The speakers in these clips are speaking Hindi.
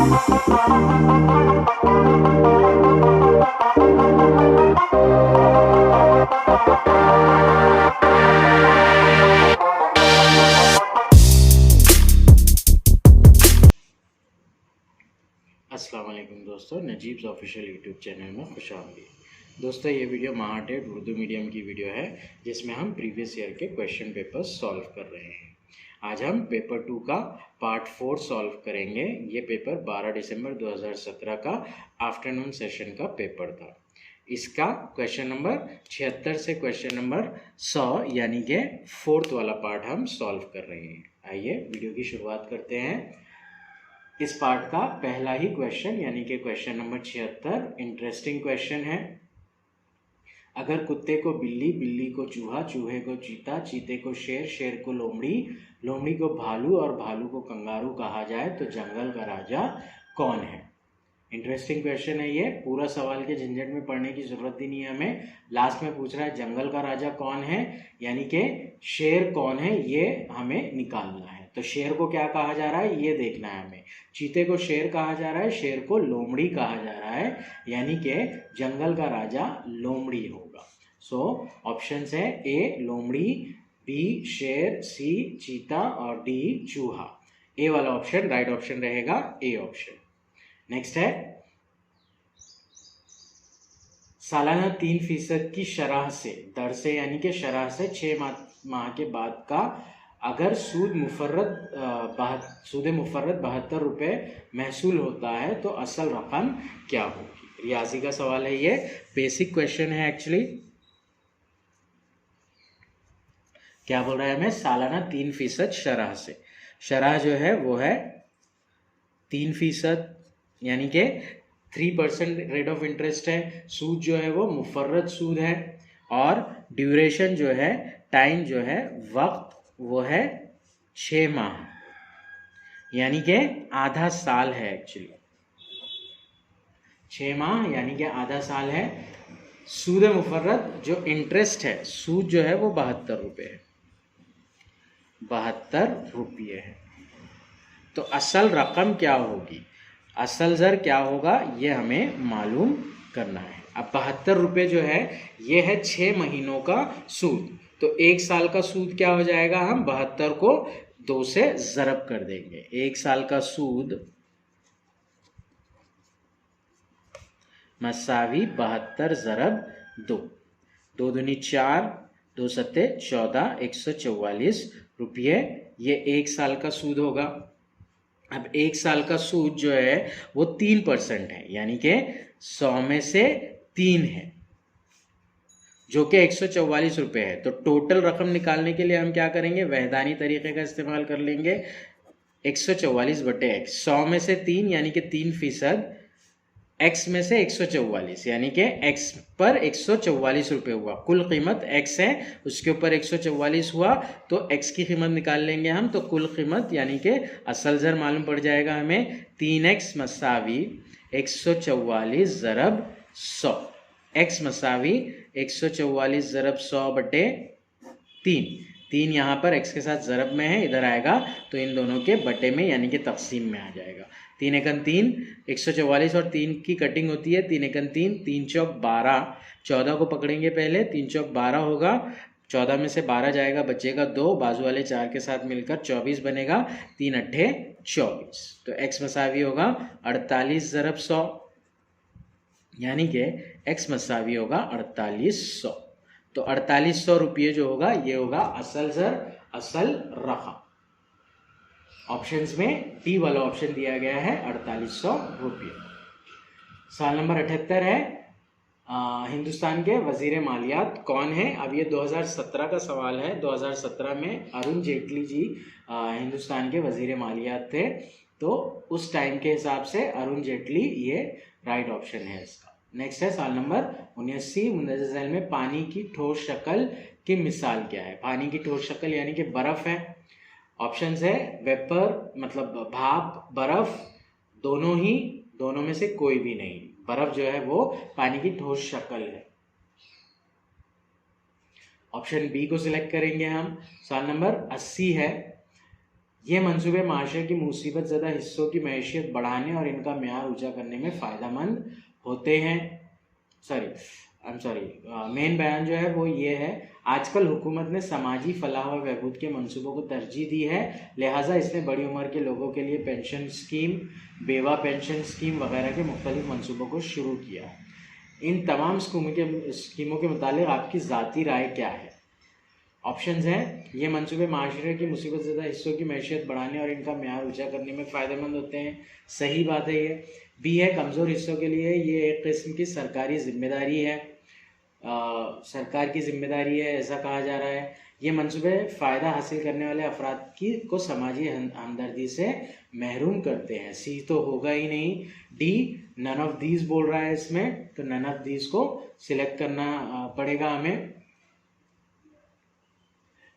अस्सलाम वालेकुम दोस्तों, नजीब्स ऑफिशियल यूट्यूब चैनल में खुशामदीद। दोस्तों, ये वीडियो महाटेट उर्दू मीडियम की वीडियो है जिसमें हम प्रीवियस ईयर के क्वेश्चन पेपर्स सॉल्व कर रहे हैं। आज हम पेपर 2 का पार्ट 4 सॉल्व करेंगे। ये पेपर 12 दिसंबर 2017 का आफ्टरनून सेशन का पेपर था। इसका क्वेश्चन नंबर 76 से क्वेश्चन नंबर 100 यानी कि 4th वाला पार्ट हम सॉल्व कर रहे हैं। आइए वीडियो की शुरुआत करते हैं। इस पार्ट का पहला ही क्वेश्चन यानी कि क्वेश्चन नंबर 76 इंटरेस्टिंग क्वेश्चन है। अगर कुत्ते को बिल्ली, बिल्ली को चूहा, चूहे को चीता, चीते को शेर, शेर को लोमड़ी, लोमड़ी को भालू और भालू को कंगारू कहा जाए तो जंगल का राजा कौन है? इंटरेस्टिंग क्वेश्चन है ये। पूरा सवाल के झंझट में पढ़ने की जरूरत ही नहीं है हमें। लास्ट में पूछ रहा है जंगल का राजा कौन है, यानी कि शेर कौन है, ये हमें निकालना है। तो शेर को क्या कहा जा रहा है ये देखना है हमें। चीते को शेर कहा जा रहा है, शेर को लोमड़ी कहा जा रहा है, यानी कि जंगल का राजा लोमड़ी होगा। सो ऑप्शंस है ए लोमड़ी, बी शेर, सी चीता और डी चूहा। ए वाला ऑप्शन राइट ऑप्शन रहेगा, ए ऑप्शन। नेक्स्ट है सालाना 3% की शरह से, दर से यानी कि शरह से 6 माह के बाद का अगर सूद मुफर्रद 72 रुपये महसूल होता है तो असल रकम क्या होगी? रियाजी का सवाल है ये, बेसिक क्वेश्चन है एक्चुअली। क्या बोल रहा है हमें? सालाना 3% शरह से। शरह जो है वो है 3% यानी कि 3% रेट ऑफ इंटरेस्ट है। सूद जो है वो मुफर्रद सूद है और ड्यूरेशन जो है, टाइम जो है, वक्त वो है 6 माह यानी कि आधा साल है एक्चुअली। 6 माह यानी कि आधा साल है। सूद मुफर्रद जो इंटरेस्ट है, सूद जो है वो 72 रुपये है, 72 रुपये है। तो असल रकम क्या होगी, असल ज़र क्या होगा, ये हमें मालूम करना है। अब 72 रुपये जो है ये है 6 महीनों का सूद। तो 1 साल का सूद क्या हो जाएगा, हम 72 को 2 से ज़रब कर देंगे। 1 साल का सूद मसावी 72 ज़रब 2, 2 दूनी 4, 2 सत्ते 14, 144 रुपये। ये 1 साल का सूद होगा। अब 1 साल का सूद जो है वो 3% है, यानी कि 100 में से 3 है, जो कि 144 रुपये है। तो टोटल रकम निकालने के लिए हम क्या करेंगे, वहदानी तरीके का इस्तेमाल कर लेंगे। 144/x, 100 में से 3 यानी कि 3%, x में से 144 यानी कि x पर 144 रुपये हुआ। कुल कीमत x है, उसके ऊपर 144 हुआ तो x की कीमत निकाल लेंगे हम। तो कुल कीमत यानी कि असल ज़र मालूम पड़ जाएगा हमें। 3x मसावी 144 ज़रब 100, x मसावी 144 ज़रब 100/3। 3 यहाँ पर x के साथ ज़रब में है, इधर आएगा तो इन दोनों के बटे में यानी कि तकसीम में आ जाएगा। 3 एकन 3, 144 और 3 की कटिंग होती है। 3 एकन 3, 3 चौक 12, 14 को पकड़ेंगे पहले, 3 चौक 12 होगा, 14 में से 12 जाएगा, बचेगा 2, बाजू वाले 4 के साथ मिलकर 24 बनेगा, 3 अट्ठे 24। तो x मसावी होगा 48 ज़रब 100 यानी कि x मसावी होगा 4800। तो 4800 रुपये जो होगा ये होगा असल ज़र, असल रकम। ऑप्शंस में डी वाला ऑप्शन दिया गया है 4800 रुपये। सवाल नंबर 78 है हिंदुस्तान के वजीर मालियात कौन है? अब ये 2017 का सवाल है। 2017 में अरुण जेटली जी हिंदुस्तान के वजीर मालियात थे, तो उस टाइम के हिसाब से अरुण जेटली ये राइट ऑप्शन है इसका। नेक्स्ट है सवाल नंबर 79, मुंदरजा झैल में पानी की ठोस शक्ल की मिसाल क्या है? पानी की ठोस शक्ल यानी कि बर्फ है। ऑप्शंस है वेपर मतलब भाप, बर्फ, दोनों ही, दोनों में से कोई भी नहीं। बर्फ जो है वो पानी की ठोस शक्ल है। ऑप्शन बी को सिलेक्ट करेंगे हम। सवाल नंबर 80 है ये मंसूबे माशरे की मुसीबत ज़दा हिस्सों की मैशियत बढ़ाने और इनका म्यार ऊंचा करने में फ़ायदेमंद होते हैं। मेन बयान जो है वो ये है, आजकल हुकूमत ने समाजी फलाह व बहबूद के मंसूबों को तरजीह दी है, लिहाजा इसने बड़ी उम्र के लोगों के लिए पेंशन स्कीम, बेवा पेंशन स्कीम वगैरह के मुख्तलिफ मंसूबों को शुरू किया है। इन तमाम स्कीमों के मुतालिक आपकी ज़ाती राय क्या है? ऑप्शंस हैं, ये मंसूबे माशरे की मुसीबत ज़दा हिस्सों की मैशियत बढ़ाने और इनका म्यार ऊंचा करने में फ़ायदेमंद होते हैं, सही बात है ये। बी है, कमज़ोर हिस्सों के लिए ये एक किस्म की सरकारी जिम्मेदारी है, सरकार की जिम्मेदारी है ऐसा कहा जा रहा है। ये मंसूबे फ़ायदा हासिल करने वाले अफराद को समाजी हमदर्दी से महरूम करते हैं, सी तो होगा ही नहीं। डी नन ऑफ दीज बोल रहा है इसमें, तो नन ऑफ दीज को सिलेक्ट करना पड़ेगा हमें।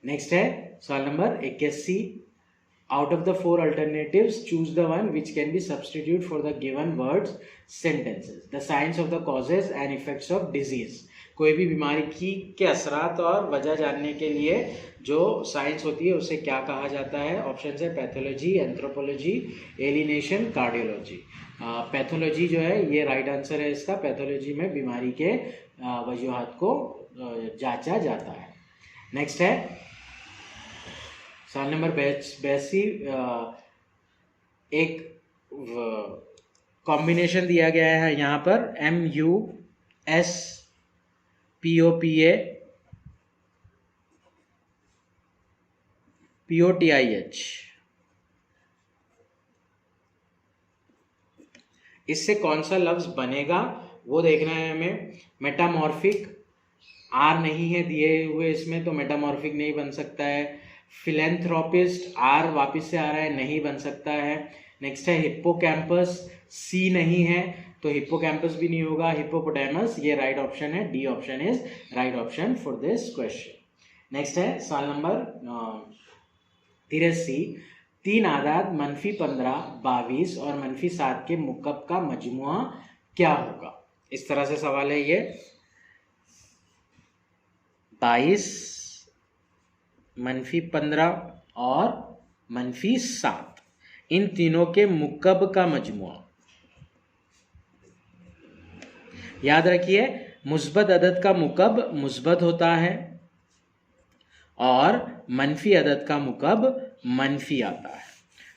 नेक्स्ट है सवाल number 81, out of the 4 alternatives choose the one which can be substitute for the given words sentences. The science of the causes and effects of disease. कोई भी बीमारी के असरात और वजह जानने के लिए जो साइंस होती है उसे क्या कहा जाता है? ऑप्शन है pathology, anthropology, alienation, cardiology. Pathology जो है ये राइट आंसर है इसका। पैथोलॉजी में बीमारी के वजूहात को जांचा जाता है। नेक्स्ट है सवाल नंबर 82, एक कॉम्बिनेशन दिया गया है यहाँ पर MUSPOPA इससे कौन सा लफ्ज बनेगा वो देखना है हमें। मेटामॉर्फिक, आर नहीं है दिए हुए इसमें, तो मेटामॉर्फिक नहीं बन सकता है। फिलेंथ्रोपिस्ट, आर वापिस से आ रहा है, नहीं बन सकता है। नेक्स्ट है हिप्पोकैम्पस, सी नहीं है तो हिप्पोकैम्पस भी नहीं होगा। हिप्पोपोटामस ये राइट ऑप्शन है, D option is right option for this question. Next है सवाल नंबर 83, 3 आदाद -15, 22 और -7 के मुकब का मजमुआ क्या होगा? इस तरह से सवाल है ये। 22, -15 और -7 इन तीनों के मुकब का मजमुआ। याद रखिए मुस्बत अदद का मुकब मुस्बत होता है और मनफी अदद का मुकब मनफी आता है।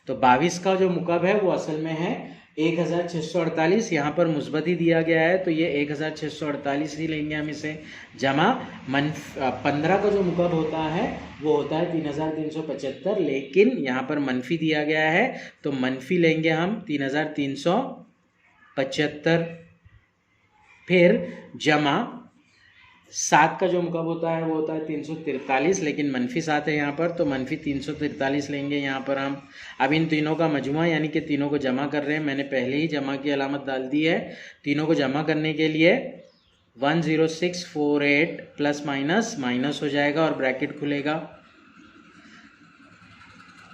तो 22 का जो मुकब है वो असल में है 1648, यहाँ पर मुस्बत ही दिया गया है तो ये 1648 ही लेंगे हम इसे। जमा 15 का जो मुकब होता है वो होता है 3375, लेकिन यहाँ पर मनफी दिया गया है तो मनफी लेंगे हम 3375। फिर जमा 7 का जो मुकब होता है वो होता है 343, लेकिन -7 है यहाँ पर तो मनफी 343 लेंगे यहाँ पर हम। अब इन तीनों का मजमुआ यानी कि तीनों को जमा कर रहे हैं, मैंने पहले ही जमा की अलामत डाल दी है। तीनों को जमा करने के लिए 10648 प्लस माइनस माइनस हो जाएगा और ब्रैकेट खुलेगा,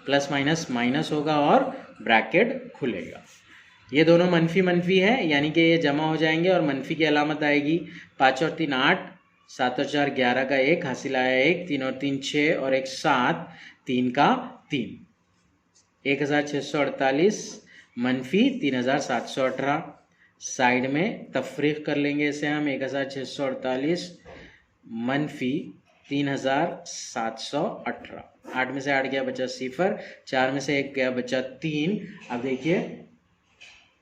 प्लस माइनस माइनस होगा और ब्रैकेट खुलेगा। ये दोनों मनफी मनफी है यानी कि ये जमा हो जाएंगे और मनफी की अलामत आएगी 5 और 3 8, 7 और 4 11 का 1 हासिल आया 1, 3 और 3 6 और 1 7, 3 का 3, 1648 मनफी 3718। साइड में तफरीक कर लेंगे इसे हम, 1648 मनफी 3718। 8 में से 8 गया बचा 0, 4 में से 1 गया बचा 3। अब देखिए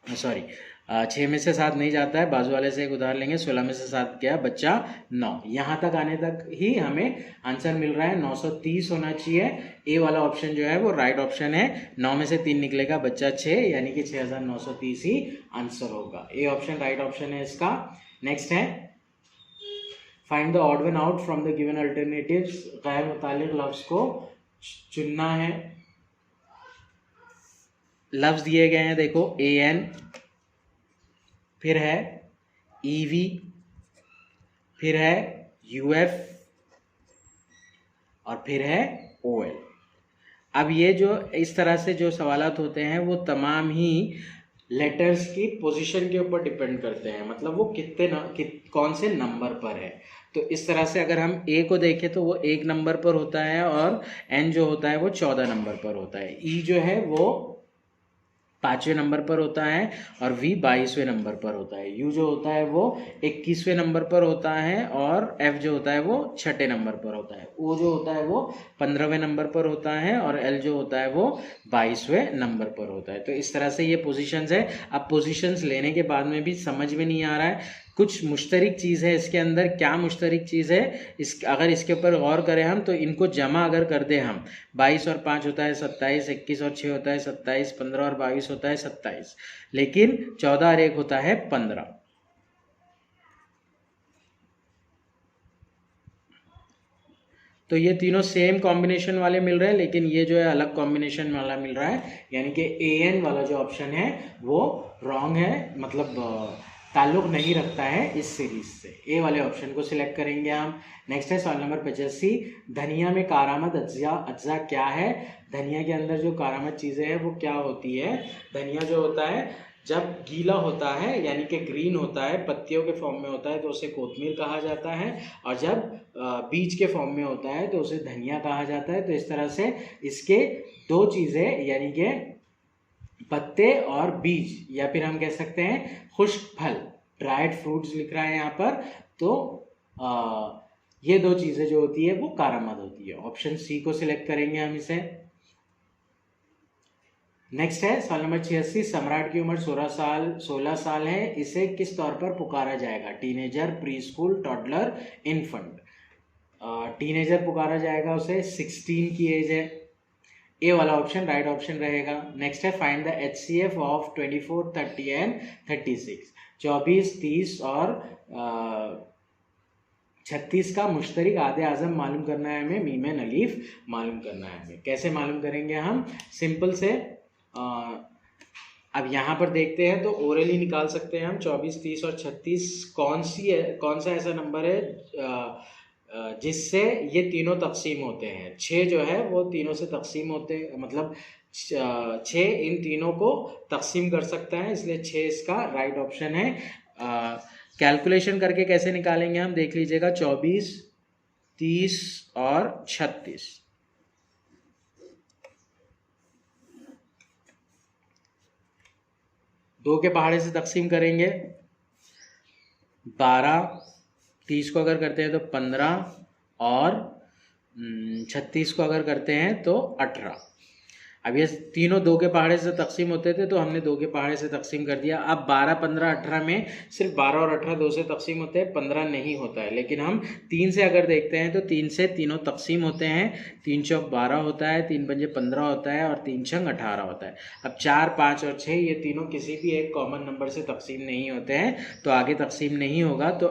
6 में से 7 नहीं जाता है, बाजू वाले से एक उधार लेंगे, 16 में से 7 गया बच्चा 9। यहाँ तक आने तक ही हमें आंसर मिल रहा है 930 होना चाहिए। ए वाला ऑप्शन जो है वो राइट ऑप्शन है। 9 में से 3 निकलेगा बच्चा 6 यानी कि 6930 ही आंसर होगा। ए ऑप्शन राइट ऑप्शन है इसका। नेक्स्ट है find the odd one out from the given alternatives. गैर मुतालिक लफ्ज को चुनना है। लफ्ज दिए गए हैं देखो, AN, फिर है EV, फिर है UF और फिर है OL। अब ये जो इस तरह से जो सवालात होते हैं वो तमाम ही लेटर्स की पोजीशन के ऊपर डिपेंड करते हैं, मतलब वो कौन से नंबर पर है। तो इस तरह से अगर हम ए को देखें तो वो 1 नंबर पर होता है और एन जो होता है वो 14 नंबर पर होता है। ई जो है वो 5वें नंबर पर होता है और वी 22वें नंबर पर होता है। यू जो होता है वो 21वें नंबर पर होता है और एफ जो होता है वो 6ठे नंबर पर होता है। ओ जो होता है वो 15वें नंबर पर होता है और एल जो होता है वो 22वें नंबर पर होता है। तो इस तरह से ये पोजीशंस है। अब पोजीशंस लेने के बाद में भी समझ में नहीं आ रहा है कुछ मुश्तरिक चीज़ है इसके अंदर, क्या मुश्तरिक चीज़ है इस, अगर इसके ऊपर गौर करें हम तो इनको जमा अगर कर दें हम, 22 और 5 होता है 27, 21 और 6 होता है 27, 15 और 22 होता है 27, लेकिन 14 और 1 होता है 15। तो ये तीनों सेम कॉम्बिनेशन वाले मिल रहे हैं, लेकिन ये जो है अलग कॉम्बिनेशन वाला मिल रहा है, यानी कि AN वाला जो ऑप्शन है वो रॉन्ग है, मतलब ताल्लुक नहीं रखता है इस सीरीज से। ए वाले ऑप्शन को सिलेक्ट करेंगे हम। नेक्स्ट है सवाल नंबर 85, धनिया में कारामद अज्जा क्या है? धनिया के अंदर जो कारामद चीज़ें हैं वो क्या होती है? धनिया जो होता है जब गीला होता है यानी कि ग्रीन होता है, पत्तियों के फॉर्म में होता है तो उसे कोतमीर कहा जाता है, और जब बीज के फॉर्म में होता है तो उसे धनिया कहा जाता है। तो इस तरह से इसके दो चीज़ें यानी कि पत्ते और बीज, या फिर हम कह सकते हैं खुश्क फल, ड्राइड फ्रूट्स लिख रहा है यहाँ पर, तो ये दो चीज़ें जो होती है वो कारामद होती है। ऑप्शन सी को सिलेक्ट करेंगे हम इसे। नेक्स्ट है सवाल नंबर 86, सम्राट की उम्र 16 साल है, इसे किस तौर पर पुकारा जाएगा? Teenager, pre school, toddler, infant. Teenager पुकारा जाएगा उसे, 16 की एज है। ए वाला ऑप्शन राइट ऑप्शन रहेगा। नेक्स्ट है find the HCF of 24, 30 and 36। 24, 30 और 36 का मुश्तरिक आधे आज़म मालूम करना है हमें, मीम अलीफ मालूम करना है हमें। कैसे मालूम करेंगे हम? सिंपल से अब यहाँ पर देखते हैं तो ओरली निकाल सकते हैं हम। 24, 30 और 36 कौन सा ऐसा नंबर है जिससे ये तीनों तकसीम होते हैं? 6 जो है वो तीनों से तकसीम होते, मतलब 6 इन तीनों को तकसीम कर सकता है, इसलिए 6 इसका राइट ऑप्शन है। कैलकुलेशन करके कैसे निकालेंगे हम देख लीजिएगा। 24, 30 और 36, दो के पहाड़े से तकसीम करेंगे 12, 30 को अगर करते हैं तो 15 और 36 को अगर करते हैं तो 18। अब ये तीनों दो के पहाड़े से तकसीम होते थे तो हमने दो के पहाड़े से तकसीम कर दिया। अब 12, 15, 18 में सिर्फ 12 और 18 दो से तकसीम होते हैं, 15 नहीं होता है। लेकिन हम 3 से अगर देखते हैं तो 3 से तीनों तकसीम होते हैं। 3 चौक 12 होता है, 3 पंजे 15 होता है और 3 छंग 18 होता है। अब 4, 5 और 6 ये तीनों किसी भी एक कॉमन नंबर से तकसीम नहीं होते हैं, तो आगे तकसीम नहीं होगा। तो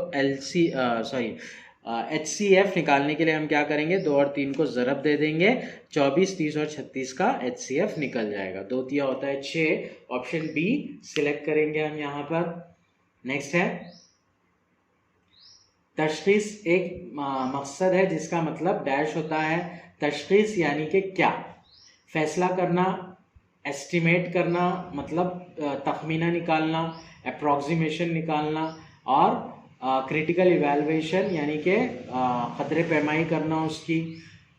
HCF निकालने के लिए हम क्या करेंगे? 2 और 3 को ज़रब दे देंगे, 24, 30 और 36 का HCF निकल जाएगा। 2 तिया होता है 6, ऑप्शन बी सिलेक्ट करेंगे हम यहाँ पर। नेक्स्ट है तशखीस एक मकसद है जिसका मतलब डैश होता है। तशखीस यानी कि क्या? फैसला करना, एस्टिमेट करना, मतलब तखमीना निकालना, अप्रॉक्सीमेशन निकालना, और क्रिटिकल इवैल्यूएशन यानी कि ख़तरे पैमाई करना उसकी।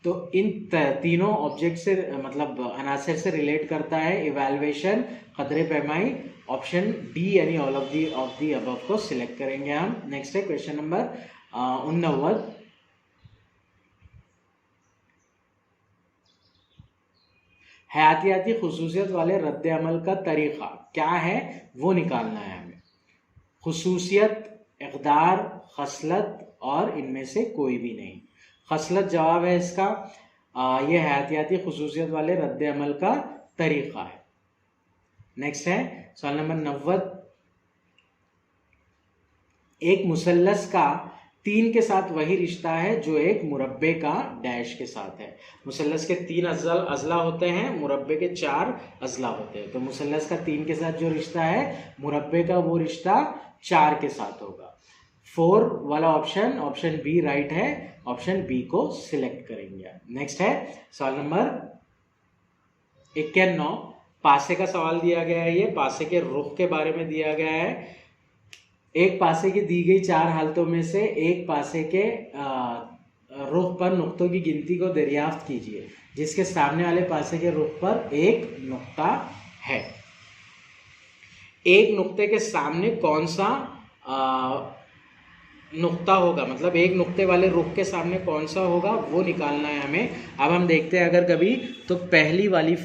तो इन तीनों ऑब्जेक्ट से मतलब अनासर से रिलेट करता है इवैल्यूएशन, ख़तरे पैमाई। ऑप्शन डी यानी ऑल ऑफ दी अबव को सिलेक्ट करेंगे हम। नेक्स्ट है क्वेश्चन नंबर 89, हयातियाती खुसूसियत वाले रद्द अमल का तरीक़ा क्या है वो निकालना है हमें। खुसूसियत, इक़दार, खसलत और इनमें से कोई भी नहीं। खसलत जवाब है इसका। ये हयातियाती खुसूसियत वाले रद्द अमल का तरीक़ा है। नेक्स्ट है सवाल नंबर 90, एक मुसल्लस का 3 के साथ वही रिश्ता है जो एक मुरब्बे का डैश के साथ है। मुसल्लस के 3 अज़ला होते हैं, मुरब्बे के 4 अज़ला होते हैं। तो मुसल्लस का 3 के साथ जो रिश्ता है, मुरब्बे का वो रिश्ता 4 के साथ होगा। 4 वाला ऑप्शन बी राइट है, ऑप्शन बी को सिलेक्ट करेंगे। नेक्स्ट है सवाल नंबर 91, पासे का सवाल दिया गया है। ये पासे के रुख के बारे में दिया गया है। एक पासे की दी गई 4 हालतों में से एक पासे के रुख पर नुक्तों की गिनती को दरियाफ्त कीजिए जिसके सामने वाले पासे के रुख पर एक नुक्ता है। एक नुक्ते के सामने कौन सा नुक्ता होगा, मतलब एक नुक्ते वाले रुख के सामने कौन सा होगा वो निकालना है हमें। अब हम देखते हैं अगर कभी, तो पहली वाली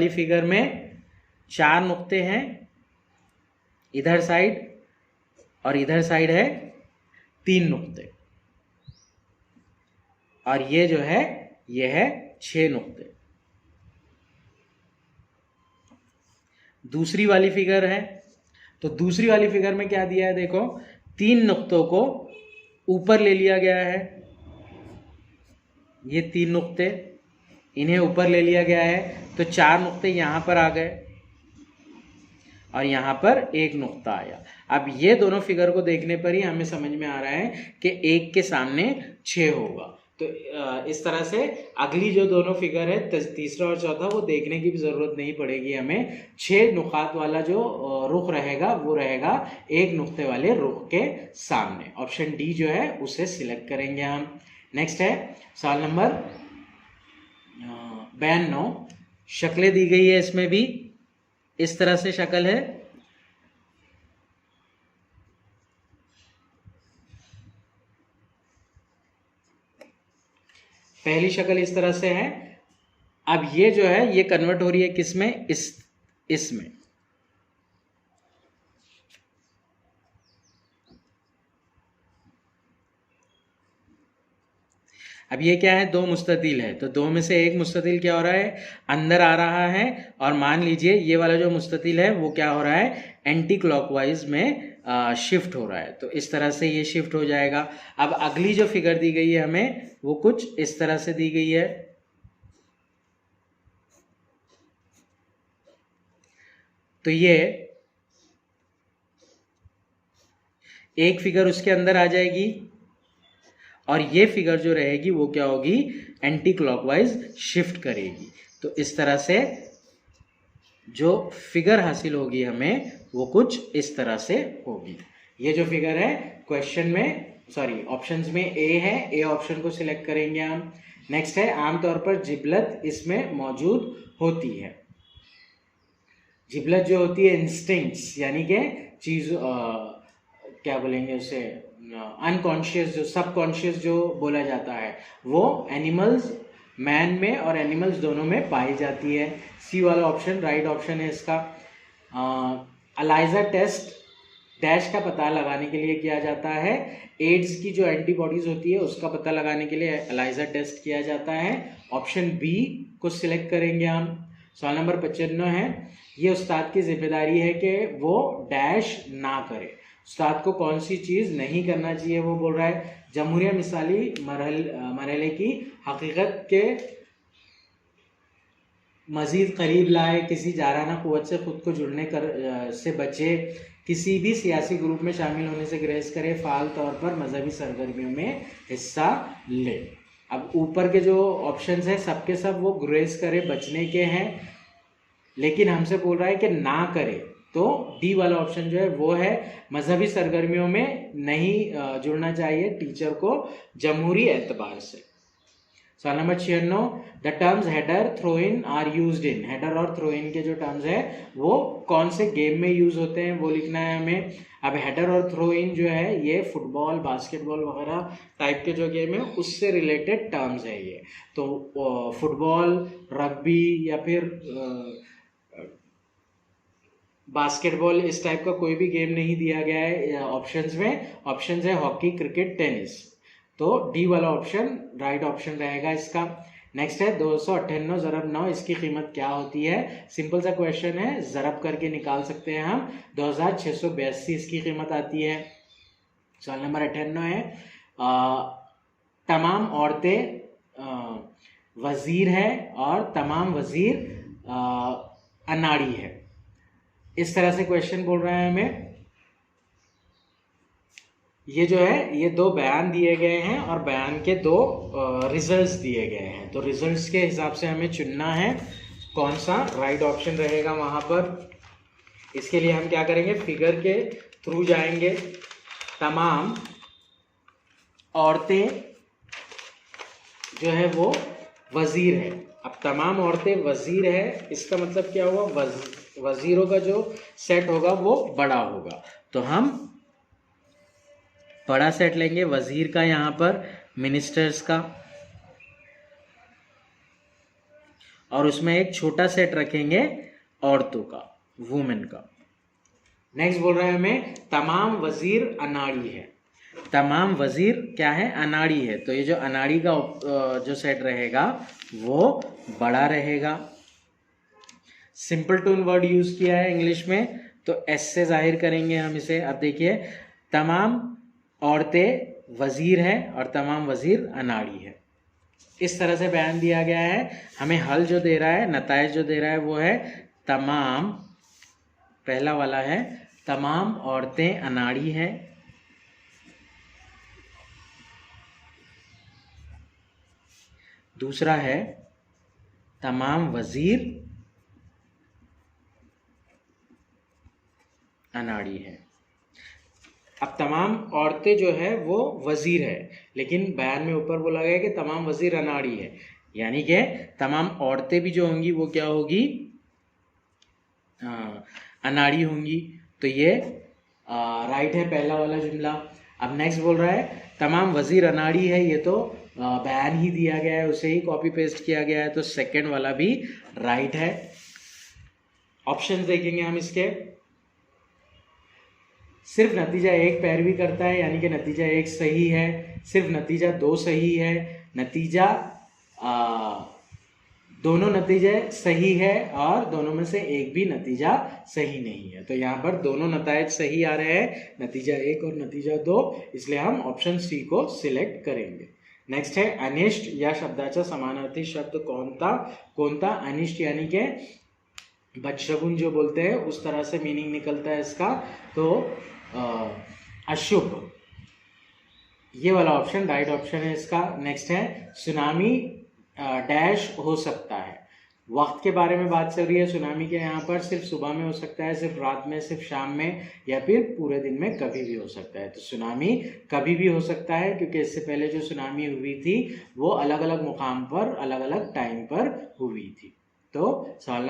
फिगर में 4 नुक्ते हैं इधर साइड और इधर साइड है 3 नुक्ते, और ये जो है ये है 6 नुक्ते। दूसरी वाली फिगर है, तो दूसरी वाली फिगर में क्या दिया है देखो, 3 नुक्तों को ऊपर ले लिया गया है, ये 3 नुक्ते इन्हें ऊपर ले लिया गया है, तो 4 नुक्ते यहां पर आ गए और यहां पर एक नुक्ता आया। अब ये दोनों फिगर को देखने पर ही हमें समझ में आ रहा है कि एक के सामने 6 होगा। तो इस तरह से अगली जो दोनों फिगर है तीसरा और चौथा, वो देखने की भी जरूरत नहीं पड़ेगी हमें। 6 नुकात वाला जो रुख रहेगा वो रहेगा एक नुक्ते वाले रुख के सामने। ऑप्शन डी जो है उसे सिलेक्ट करेंगे हम। नेक्स्ट है सवाल नंबर 92। शक्लें दी गई है, इसमें भी इस तरह से शक्ल है। पहली शक्ल इस तरह से है। अब ये जो है ये कन्वर्ट हो रही है किसमें, इसमें। अब ये क्या है, 2 मुस्ततिल है, तो 2 में से एक मुस्ततिल क्या हो रहा है, अंदर आ रहा है, और मान लीजिए ये वाला जो मुस्ततिल है वो क्या हो रहा है, एंटी क्लॉकवाइज में शिफ्ट हो रहा है। तो इस तरह से ये शिफ्ट हो जाएगा। अब अगली जो फिगर दी गई है हमें वो कुछ इस तरह से दी गई है। तो ये एक फिगर उसके अंदर आ जाएगी और ये फिगर जो रहेगी वो क्या होगी, एंटी क्लॉकवाइज शिफ्ट करेगी। तो इस तरह से जो फिगर हासिल होगी हमें वो कुछ इस तरह से होगी। ये जो फिगर है क्वेश्चन में, सॉरी ऑप्शंस में ए है, ए ऑप्शन को सिलेक्ट करेंगे हम। नेक्स्ट है आमतौर पर जिबलत इसमें मौजूद होती है। जिबलत जो होती है इंस्टिंक्ट्स, यानी कि चीज क्या बोलेंगे उसे, अनकॉन्शियस, जो सबकॉन्शियस जो बोला जाता है, वो एनिमल्स, मैन में और एनिमल्स दोनों में पाई जाती है। सी वाला ऑप्शन राइट ऑप्शन है इसका। अलाइजा टेस्ट डैश का पता लगाने के लिए किया जाता है। एड्स की जो एंटीबॉडीज होती है उसका पता लगाने के लिए अलाइजा टेस्ट किया जाता है। ऑप्शन बी को सिलेक्ट करेंगे हम। सवाल नंबर 95 है, ये उस्ताद की जिम्मेदारी है कि वो डैश ना करे। उस्ताद को कौन सी चीज़ नहीं करना चाहिए, वो बोल रहा है जमहूरिया मिसाली मरहले की हकीकत के मज़ीद करीब लाए, किसी जाराना क़ुव्वत से ख़ुद को जुड़ने से बचे, किसी भी सियासी ग्रुप में शामिल होने से गुरेज करे, फ़ाल तौर पर मजहबी सरगर्मियों में हिस्सा ले। अब ऊपर के जो ऑप्शंस हैं सबके सब वो गुरेज करे बचने के हैं, लेकिन हमसे बोल रहा है कि ना करे, तो डी वाला ऑप्शन जो है वो है मजहबी सरगर्मियों में नहीं जुड़ना चाहिए टीचर को जमहूरी एतबार से। सवाल number 96, the terms header throw in are used in. Header और थ्रो इन के जो टर्म्स है वो कौन से गेम में यूज होते हैं वो लिखना है हमें। अब हेडर और थ्रो इन जो है ये फुटबॉल, बास्केटबॉल वगैरह टाइप के जो गेम है उससे रिलेटेड टर्म्स है ये। तो फुटबॉल, रग्बी या फिर बास्केटबॉल, इस टाइप का कोई भी गेम नहीं दिया गया है ऑप्शंस में। ऑप्शंस है हॉकी, क्रिकेट, टेनिस। तो डी वाला ऑप्शन राइट ऑप्शन रहेगा इसका। नेक्स्ट है 298 ज़रब 9, इसकी कीमत क्या होती है। सिंपल सा क्वेश्चन है, ज़रब करके निकाल सकते हैं हम। 2682 इसकी कीमत आती है। सवाल नंबर 98 है, तमाम औरतें वजीर है और तमाम वजीर अनाड़ी है। इस तरह से क्वेश्चन बोल रहा है हमें। ये जो है ये 2 बयान दिए गए हैं और बयान के 2 रिजल्ट्स दिए गए हैं। तो रिजल्ट्स के हिसाब से हमें चुनना है कौन सा राइट ऑप्शन रहेगा वहां पर। इसके लिए हम क्या करेंगे, फिगर के थ्रू जाएंगे। तमाम औरतें जो है वो वजीर है। अब तमाम औरतें वजीर है, इसका मतलब क्या हुआ, वजीरों का जो सेट होगा वो बड़ा होगा, तो हम बड़ा सेट लेंगे वजीर का, यहाँ पर मिनिस्टर्स का, और उसमें एक छोटा सेट रखेंगे औरतों का, वुमेन का। नेक्स्ट बोल रहा है हमें तमाम वजीर अनाड़ी है। तमाम वजीर क्या है, अनाड़ी है, तो ये जो अनाड़ी का जो सेट रहेगा वो बड़ा रहेगा। सिंपल टून वर्ड यूज किया है इंग्लिश में, तो एस से जाहिर करेंगे हम इसे। अब देखिए, तमाम औरतें वजीर है और तमाम वजीर अनाड़ी है। इस तरह से बयान दिया गया है। हमें हल जो दे रहा है, नताइज जो दे रहा है वो है तमाम, पहला वाला है तमाम औरतें अनाड़ी है, दूसरा है तमाम वजीर अनाड़ी है। अब तमाम औरतें जो है वो वजीर है, लेकिन बयान में ऊपर बोला गया कि तमाम वजीर अनाड़ी है, यानी कि तमाम औरतें भी जो होंगी वो क्या होगी, अनाड़ी होंगी। तो ये राइट है पहला वाला जुमला। अब नेक्स्ट बोल रहा है तमाम वजीर अनाड़ी है, ये तो बयान ही दिया गया है, उसे ही कॉपी पेस्ट किया गया है, तो सेकंड वाला भी राइट है। ऑप्शन देखेंगे हम इसके। सिर्फ नतीजा एक पैरवी करता है, यानी कि नतीजा एक सही है। सिर्फ नतीजा दो सही है। नतीजा दोनों नतीजे सही है और दोनों में से एक भी नतीजा सही नहीं है। तो यहाँ पर दोनों नतायज सही आ रहे हैं, नतीजा एक और नतीजा दो, इसलिए हम ऑप्शन सी को सिलेक्ट करेंगे। नेक्स्ट है अनिष्ट या शब्दाचा समानार्थी शब्द कोणता। कोणता अनिष्ट यानी कि बदशगुन जो बोलते हैं उस तरह से मीनिंग निकलता है इसका, तो अशुभ, ये वाला ऑप्शन राइट ऑप्शन है इसका। नेक्स्ट है सुनामी डैश हो सकता है। वक्त के बारे में बात चल रही है सुनामी के, यहाँ पर सिर्फ सुबह में हो सकता है, सिर्फ रात में, सिर्फ शाम में, या फिर पूरे दिन में, कभी भी हो सकता है। तो सुनामी कभी भी हो सकता है, क्योंकि इससे पहले जो सुनामी हुई थी वो अलग अलग मुकाम पर अलग अलग टाइम पर हुई थी। तो सवाल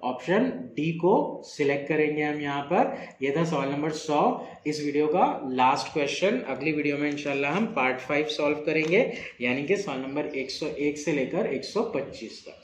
ऑप्शन डी को सिलेक्ट करेंगे हम यहाँ पर। यह था सवाल नंबर 100 इस वीडियो का लास्ट क्वेश्चन। अगली वीडियो में इंशाल्लाह हम पार्ट 5 सॉल्व करेंगे, यानी कि सवाल नंबर 101 से लेकर 125 तक।